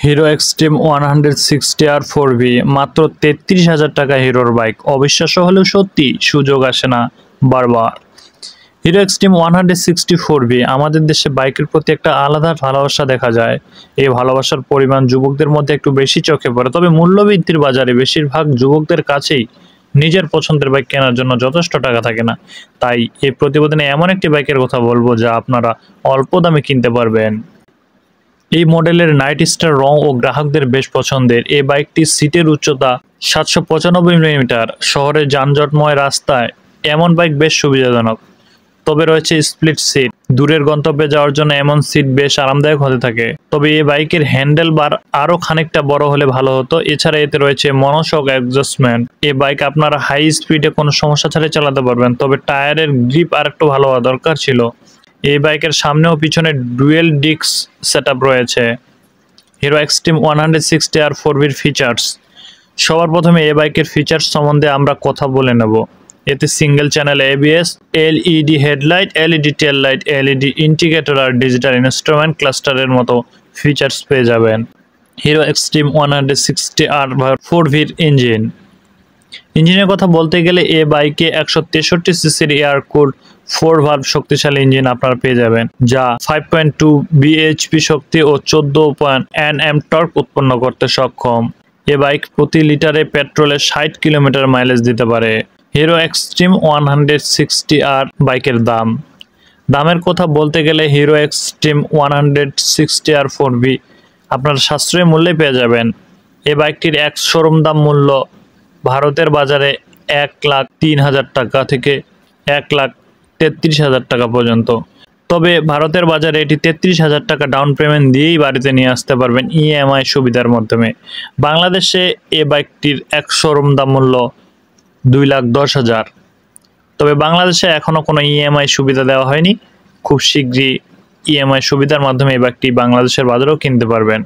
Hero Xtreme 160R 4V মাত্র 33,000 টাকা হিরোর বাইক। অবিশ্বাস্য হলেও সত্যি, সুযোগ আসে না বারবার। হিরো এক্সট্রিম 160 4V আমাদের দেশে বাইকের প্রতি একটা আলাদা ভালোবাসা দেখা যায়। এই ভালোবাসার পরিমাণ যুবকদের মধ্যে একটু বেশি চোখে পড়ে, তবে মূল্যবৃদ্ধির বাজারে বেশিরভাগ যুবকদের কাছেই নিজের পছন্দের বাইক কেনার জন্য যথেষ্ট টাকা থাকে না। তাই এই প্রতিবেদনে এমন একটি বাইকের কথা বলবো যা আপনারা অল্প দামে কিনতে পারবেন। এই মডেলের নাইট স্টার রং ও গ্রাহকদের বেশ পছন্দের। এই বাইকটির সিটের উচ্চতা 795 মিলিমিটার। শহরের যানজটময় রাস্তায় এমন বাইক বেশ সুবিধাজনক। তবে রয়েছে স্প্লিট সিট, দূরের গন্তব্যে যাওয়ার জন্য এমন সিট বেশ আরামদায়ক হতে থাকে। তবে এই বাইকের হ্যান্ডেল বার আরও খানিকটা বড় হলে ভালো হতো। এছাড়া এতে রয়েছে মনোশক অ্যাডজাস্টমেন্ট। এই বাইক আপনারা হাই স্পিডে কোনো সমস্যা ছাড়াই চালাতে পারবেন, তবে টায়ারের গ্রিপ আর একটু ভালো হওয়া দরকার ছিল। এই বাইকের সামনে ও পিছনে ডুয়েল ডিস্ক সেটআপ রয়েছে। হিরো এক্সট্রিম 160R 4Vর ফিচার্স। সবার প্রথমে এই বাইকের ফিচার্স সম্বন্ধে আমরা কথা বলে নেব। এতে single channel ABS, LED headlight, LED tail light, LED indicator আর ডিজিটাল ইনস্ট্রুমেন্ট ক্লাস্টারের মতো ফিচার্স পেয়ে যাবেন। হিরো এক্সট্রিম 160R 4Vর ইঞ্জিনের কথা বলতে গেলে এ বাইকে 163 সিসির এয়ার কুলড 4 ভালভ শক্তিশালী ইঞ্জিন আপনারা পেয়ে যাবেন, যা 5.2 bhp শক্তি ও 14 Nm টর্ক উৎপন্ন করতে সক্ষম। এ বাইক প্রতি লিটারে পেট্রোলে 60 কিলোমিটার মাইলেজ দিতে পারে। হিরো এক্সট্রিম 160R বাইকের দামের কথা বলতে গেলে হিরো এক্সট্রিম 160R 4V আপনারা সাশ্রয়ী মূল্যে পেয়ে যাবেন। এ বাইকটির এক শোরুম দাম মূল্য ভারতের বাজারে 1,03,000 টাকা থেকে 1,33,000 টাকা পর্যন্ত। তবে ভারতের বাজারে এটি 33,000 টাকা ডাউন পেমেন্ট দিয়েই বাড়িতে নিয়ে আসতে পারবেন EMI সুবিধার মাধ্যমে। বাংলাদেশে এ বাইকটির এক শোরুম দাম মূল্য 2,10,000। তবে বাংলাদেশে এখনও কোনো EMI সুবিধা দেওয়া হয়নি। খুব শীঘ্রই EMI সুবিধার মাধ্যমে এই বাইকটি বাংলাদেশের বাজারেও কিনতে পারবেন।